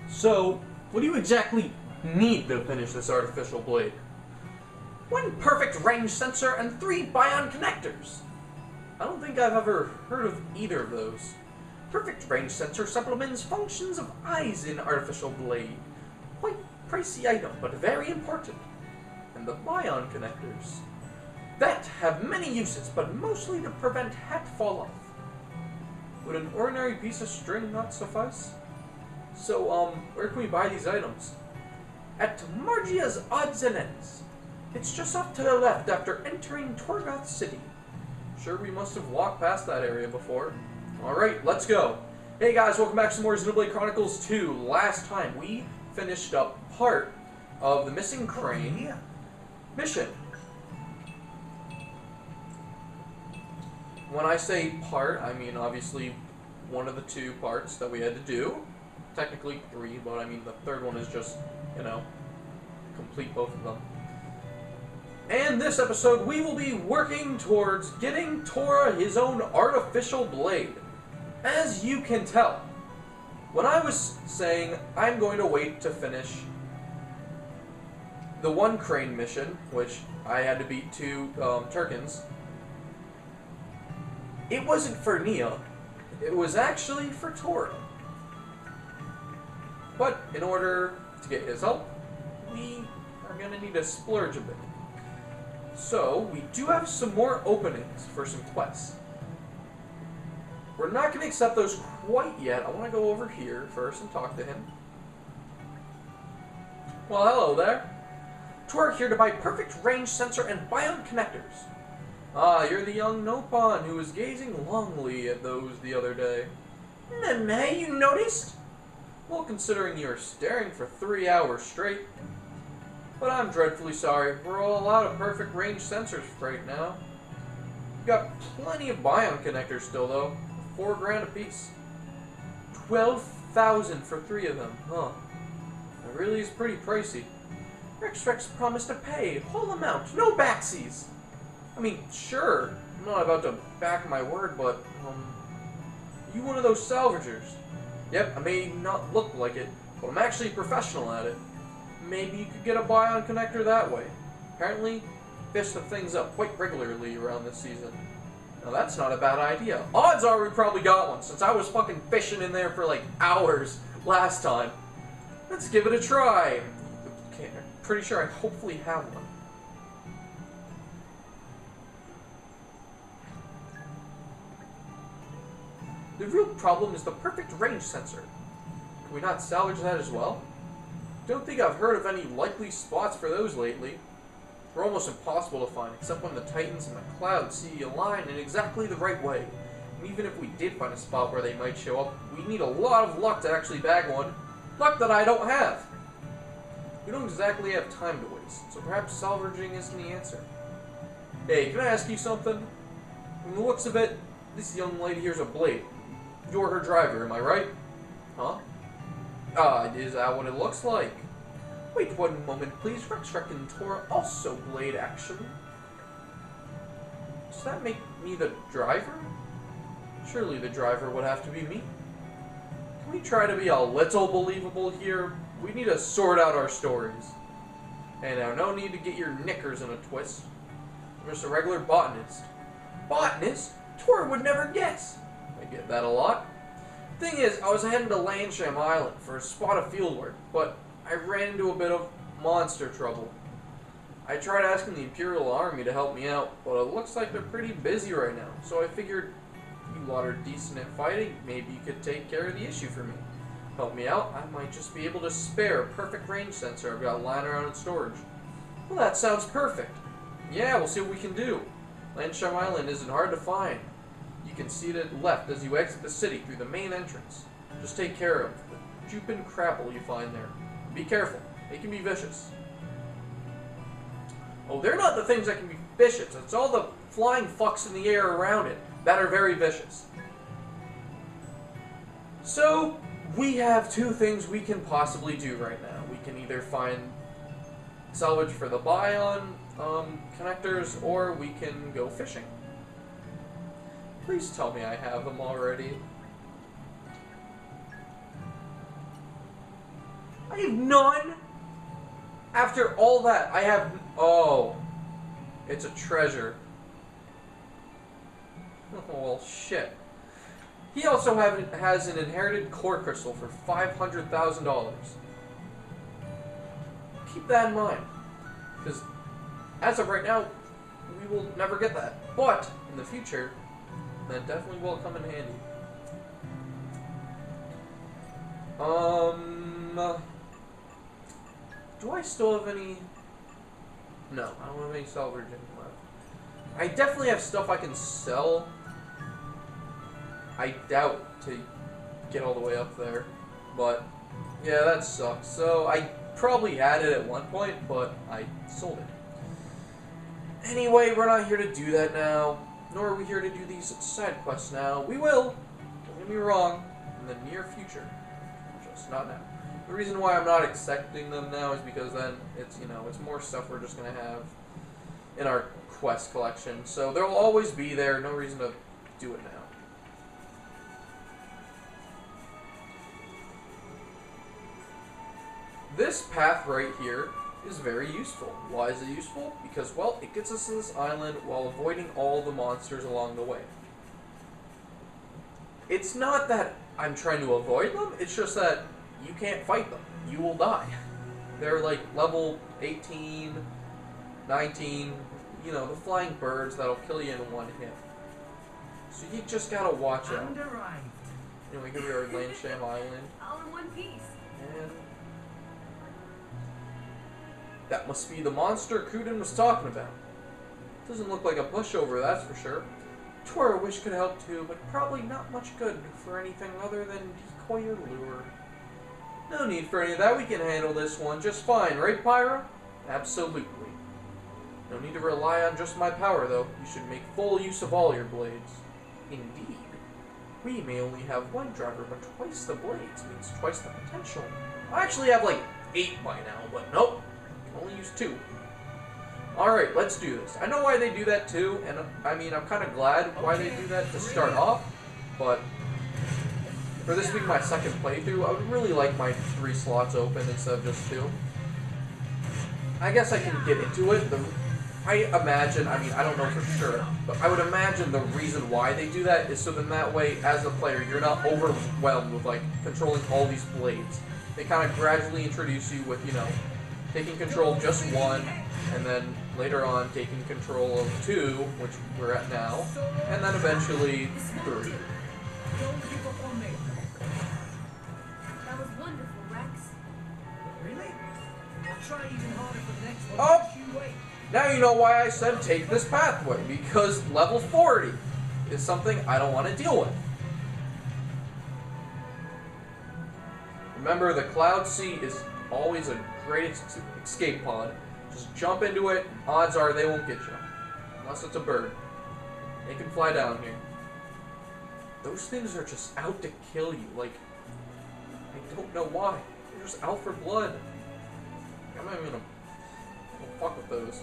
So, what do you exactly need to finish this artificial blade? One perfect range sensor and 3 bion connectors. I don't think I've ever heard of either of those. Perfect range sensor supplements functions of eyes in artificial blade. Quite pricey item, but very important. And the bion connectors? That have many uses, but mostly to prevent hat fall off. Would an ordinary piece of string not suffice? So, where can we buy these items? At Margia's Odds and Ends. It's just off to the left after entering Torgoth City. Sure, we must have walked past that area before. Alright, let's go. Hey guys, welcome back to some more Xenoblade Chronicles 2. Last time, we finished up part of the missing crane mission. When I say part, I mean obviously one of the 2 parts that we had to do. Technically 3, but I mean the third one is just, you know, complete both of them. And this episode, we will be working towards getting Tora his own artificial blade. As you can tell, when I was saying I'm going to wait to finish the 1 crane mission, which I had to beat 2 Turkins, it wasn't for Nia, it was actually for Tora. But in order to get his help, we are going to need to splurge a bit. So, we do have some more openings for some quests. We're not going to accept those quite yet. I want to go over here first and talk to him. Well, hello there. Tora here to buy perfect range sensor and bion connectors. Ah, you're the young Nopon who was gazing longly at those the other day. Hey, you noticed? Well, considering you were staring for 3 hours straight. But I'm dreadfully sorry. We're all out of perfect range sensors right now. We've got plenty of bion connectors still, though. $4 grand a piece. 12,000 for 3 of them, huh? That really is pretty pricey. Rex promised to pay whole amount, no backsies. I mean, sure. I'm not about to back my word, but, you one of those salvagers? Yep, I may not look like it, but I'm actually a professional at it. Maybe you could get a bion connector that way. Apparently, fish the things up quite regularly around this season. Now that's not a bad idea. Odds are we probably got one, since I was fucking fishing in there for like hours last time. Let's give it a try. Okay, I'm pretty sure I hopefully have one. The real problem is the perfect range sensor. Can we not salvage that as well? Don't think I've heard of any likely spots for those lately. They're almost impossible to find, except when the Titans and the Clouds see you align in exactly the right way. And even if we did find a spot where they might show up, we need a lot of luck to actually bag one. Luck that I don't have! We don't exactly have time to waste, so perhaps salvaging isn't the answer. Hey, can I ask you something? From the looks of it, this young lady here's a blade. You're her driver, am I right? Huh? Is that what it looks like? Wait 1 moment, please. Rex and Tora also blade action. Does that make me the driver? Surely the driver would have to be me. Can we try to be a little believable here? We need to sort out our stories. And now, no need to get your knickers in a twist. I'm just a regular botanist. Botanist? Tora would never guess. I get that a lot. Thing is, I was heading to Landsham Island for a spot of fieldwork, but I ran into a bit of monster trouble. I tried asking the Imperial Army to help me out, but it looks like they're pretty busy right now, so I figured you lot are decent at fighting, maybe you could take care of the issue for me. Help me out, I might just be able to spare a perfect range sensor I've got lying around in storage. Well, that sounds perfect. Yeah, we'll see what we can do. Landsham Island isn't hard to find. You can see it left as you exit the city through the main entrance. Just take care of the Jupin crapple you find there. Be careful, they can be vicious. Oh, they're not the things that can be vicious. It's all the flying fucks in the air around it that are very vicious. So, we have 2 things we can possibly do right now. We can either find salvage for the bion connectors, or we can go fishing. Please tell me I have them already. I have none? After all that, I have... Oh. It's a treasure. Oh, well, shit. He also has an inherited core crystal for $500,000. Keep that in mind. Because as of right now, we will never get that. But in the future, that definitely will come in handy. Do I still have any... No, I don't have any salvaging left. I definitely have stuff I can sell. I doubt to get all the way up there. But, yeah, that sucks. So, I probably had it at one point, but I sold it. Anyway, we're not here to do that now. Nor are we here to do these side quests now. We will, don't get me wrong, in the near future. Just not now. The reason why I'm not accepting them now is because then it's, you know, it's more stuff we're just going to have in our quest collection. So they'll always be there. No reason to do it now. This path right here is very useful. Why is it useful? Because, well, it gets us to this island while avoiding all the monsters along the way. It's not that I'm trying to avoid them, it's just that you can't fight them. You will die. They're like level 18, 19, you know, the flying birds that'll kill you in one hit. So you just gotta watch out. Anyway, here we are at Landsham Island. All in one piece. And that must be the monster Kuden was talking about. Doesn't look like a pushover, that's for sure. Tora wish could help too, but probably not much good for anything other than decoy or lure. No need for any of that, we can handle this one just fine, right Pyra? Absolutely. No need to rely on just my power though, you should make full use of all your blades. Indeed. We may only have one driver, but twice the blades means twice the potential. I actually have like 8 by now, but nope. I can only use 2. Alright, let's do this. I know why they do that too, and I mean, I'm kind of glad why they do that to start off, but for this being my second playthrough, I would really like my 3 slots open instead of just 2. I guess I can get into it. I imagine, I mean, I don't know for sure, but I would imagine the reason why they do that is so then that way, as a player, you're not overwhelmed with, like, controlling all these blades. They kind of gradually introduce you with, you know, taking control of just 1, and then later on taking control of 2, which we're at now, and then eventually 3. That was wonderful, Rex. Really? I'll try even harder for the next one. Oh! You wait. Now you know why I said take this pathway, because level 40 is something I don't want to deal with. Remember, the Cloud Sea is always a great escape pod. Just jump into it, odds are they won't get you. Unless it's a bird. They can fly down here. Those things are just out to kill you, like, I don't know why. They're just out for blood. I'm not even gonna fuck with those.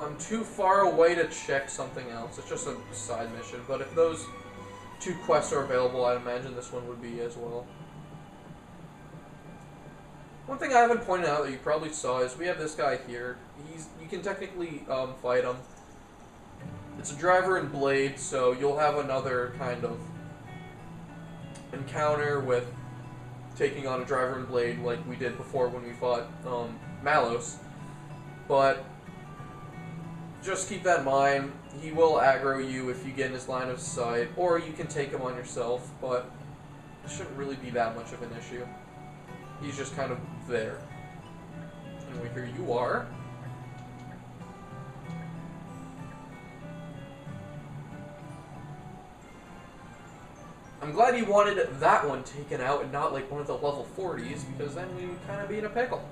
I'm too far away to check something else. It's just a side mission, but if those 2 quests are available, I'd imagine this one would be as well. One thing I haven't pointed out that you probably saw is we have this guy here. You can technically fight him. It's a driver and blade, so you'll have another kind of encounter with taking on a driver and blade like we did before when we fought Malos. But just keep that in mind. He will aggro you if you get in his line of sight, or you can take him on yourself, but it shouldn't really be that much of an issue. He's just kind of there. Anyway, here you are. I'm glad he wanted that one taken out and not like one of the level 40s, because then we would kind of be in a pickle.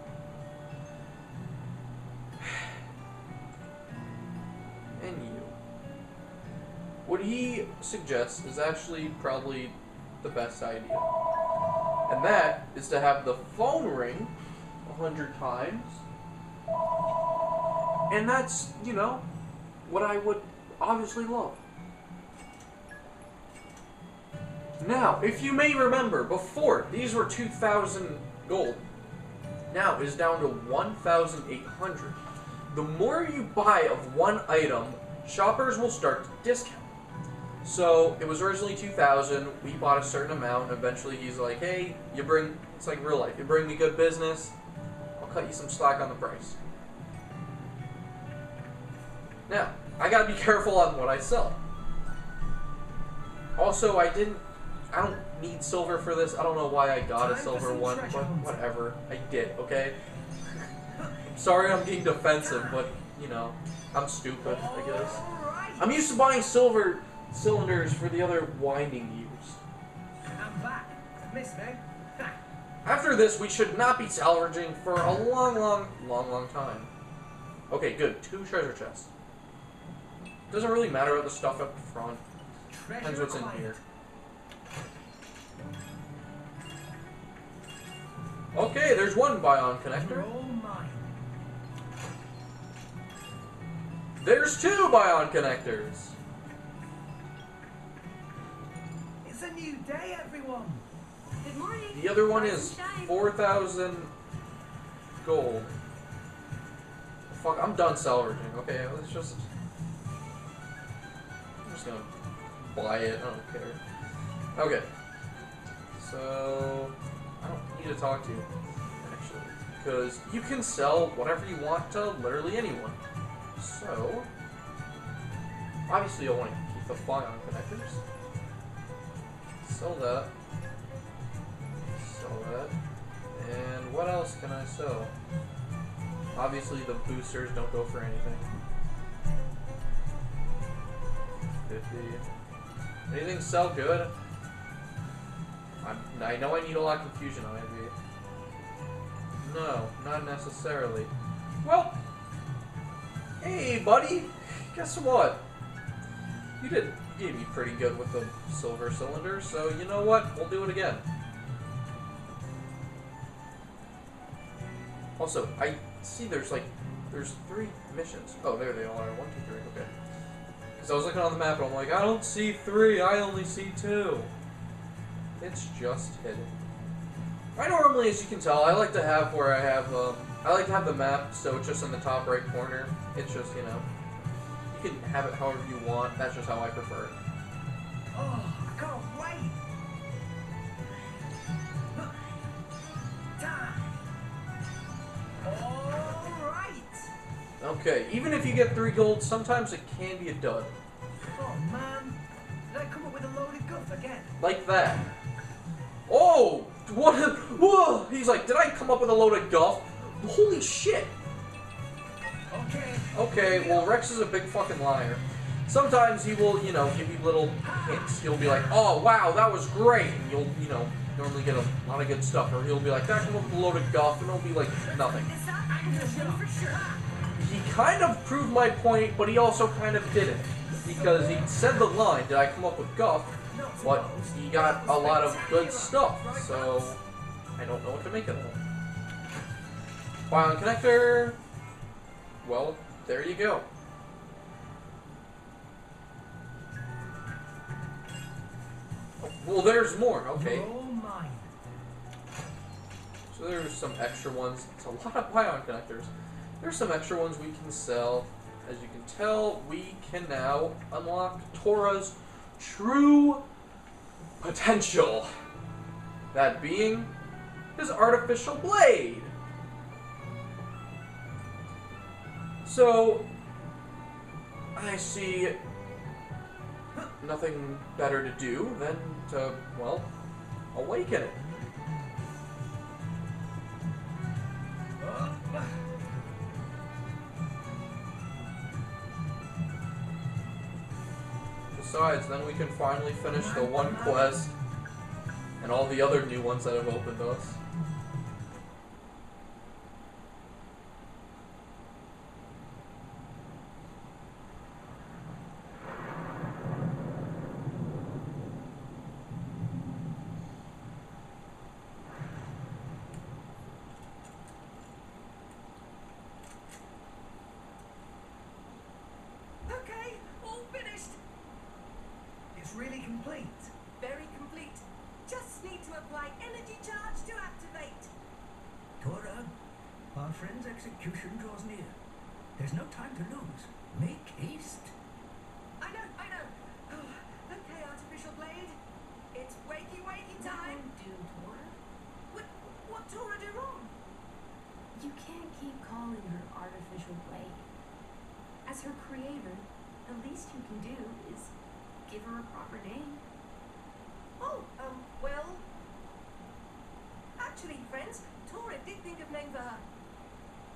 And you. What he suggests is actually probably the best idea. And that is to have the phone ring 100 times. And that's, you know, what I would obviously love. Now, if you may remember, before, these were 2,000 gold. Now, it is down to 1,800. The more you buy of one item, shoppers will start to discount. So, it was originally 2,000, we bought a certain amount, and eventually he's like, hey, it's like real life, you bring me good business, I'll cut you some slack on the price. Now, I gotta be careful on what I sell. Also, I don't need silver for this. I don't know why I got a silver one, but whatever. I did, okay? Sorry I'm being defensive, but, you know, I'm stupid, I guess. I'm used to buying silver cylinders for the other winding gears. I'm back. Miss me. After this, we should not be salvaging for a long time. Okay, good. 2 treasure chests. Doesn't really matter about the stuff up front. Depends what's in here. Okay, there's one bion connector. There's 2 bion connectors. It's a new day, everyone. Good morning. The other one Rise is and shine. 4,000 gold. Fuck, I'm done salvaging. Okay, let's just... I'm just gonna buy it. I don't care. Okay. So... I don't need to talk to you, actually. Because you can sell whatever you want to literally anyone. So... Obviously, I want to keep the bion connectors. Sell that. Sell that. And what else can I sell? Obviously, the boosters don't go for anything. 50. Anything sell good? I know I need a lot of confusion ivy. No, not necessarily. Well, hey, buddy. Guess what? You did me pretty good with the silver cylinder, so you know what? We'll do it again. Also, I see there's 3 missions. Oh, there they all are. 1, 2, 3. Okay. Because I was looking on the map and I'm like, I don't see 3. I only see 2. It's just hidden. I normally, as you can tell, I like to have the map so it's just in the top right corner. It's just, you know, you can have it however you want. That's just how I prefer it. Oh, I can't wait. Time. All right. Okay, even if you get 3 gold, sometimes it can be a dud. Oh man, did I come up with a load of guff again? Like that. Oh! What? Whoa! He's like, did I come up with a load of guff? Holy shit! Okay. Okay, well, Rex is a big fucking liar. Sometimes he will, you know, give you little hints. He'll be like, oh, wow, that was great. And you'll, you know, normally get a lot of good stuff. Or he'll be like, that came up with a load of guff, and it'll be like, nothing. He kind of proved my point, but he also kind of didn't. Because he said the line, did I come up with guff? But he got a lot of good stuff, so I don't know what to make of that. Bion connector. Well, there you go. Oh, well, there's more. Okay. Oh my. So there's some extra ones. It's a lot of bion connectors. There's some extra ones we can sell. As you can tell, we can now unlock Tora's true potential. That being his artificial blade. So, I see nothing better to do than to, well, awaken it. Besides, then we can finally finish the one quest and all the other new ones that have opened us. Okay, all finished. It's really complete. very complete. Just need to apply energy charge to activate. Tora, our friend's execution draws near. There's no time to lose. Make haste. I know. Okay, artificial blade. It's wakey time. What do, Tora? What Tora do wrong? You can't keep calling her artificial blade. As her creator, the least you can do is give her a proper name. Oh, well... Actually, friends, Tora did think of name for her.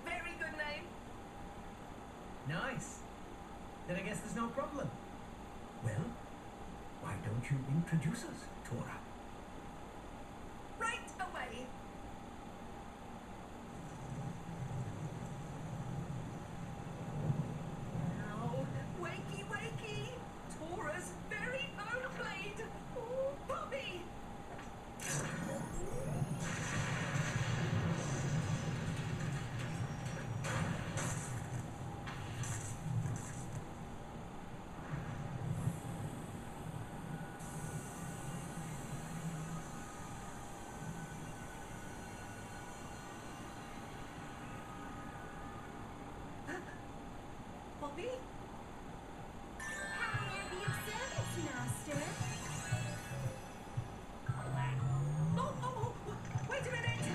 Very good name. Nice. Then I guess there's no problem. Well, why don't you introduce us, Tora? Right away. Now, wakey. Tora's very own blade. Oh, Poppy. Poppy? How may I be of service, Master? Oh, wait a minute!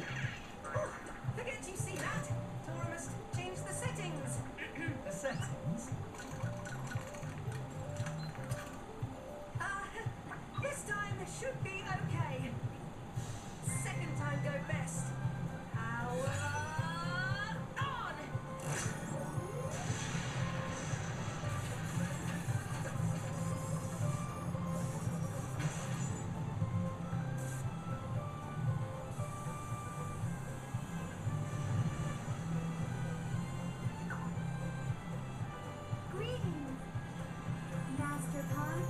Oh, forget you see that. Tora must change the settings. The settings? This time should be okay. Second time go best. Power on! Greetings, Master Pod.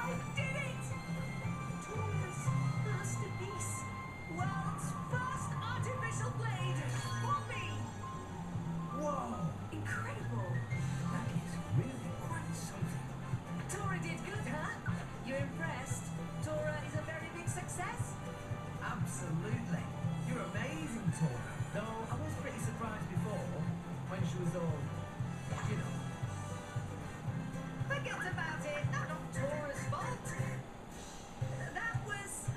I did it! Tora's masterpiece. World's first artificial blade. Poppy! Whoa! Incredible. That is really quite something. Tora did good, huh? You impressed? Tora is a very big success. Absolutely. You're amazing, Tora. Though I was pretty surprised before, when she was all, you know. Forget about it. Not Tora's fault. That was,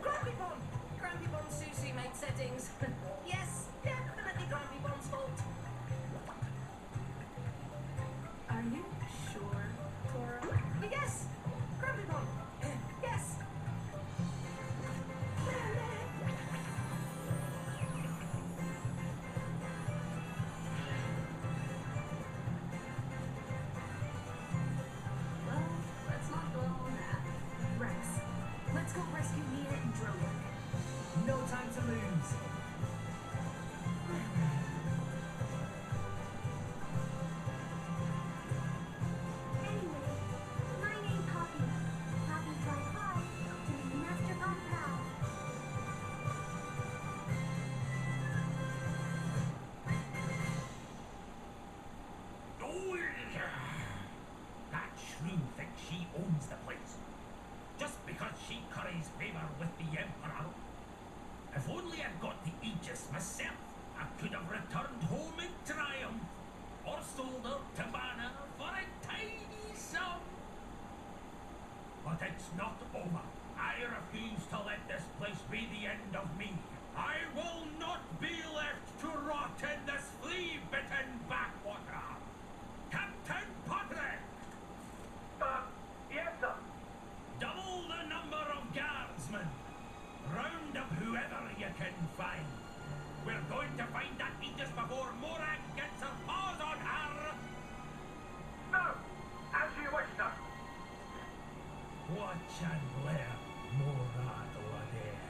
Grumpy Bomb. Grumpy Bomb Susie made settings. Yes, definitely Grumpy Bomb's fault. Are you sure, Tora? Yes, Grumpy Bomb. Yes. Well, let's not dwell on that. Rex, let's go rescue Nia and Drogon. No time to lose. Anyway, my name Poppy. Poppy fly high to make Master Pod proud. That shrew thinks she owns the place. Just because she curries favour with the Emperor. If only I'd got the Aegis myself, I could have returned home in triumph. Or sold her to Mana for a tiny sum. But it's not over. I refuse to let this place be the end of me. I will not be left to rot in this flea-bitten backwater. Captain Patrick! Yes, sir. Double the number of guardsmen. Round up whoever you can find. We're going to find that Aegis before Morag gets her paws on her. No, as you wish, sir. Watch and learn, Morag Ladair.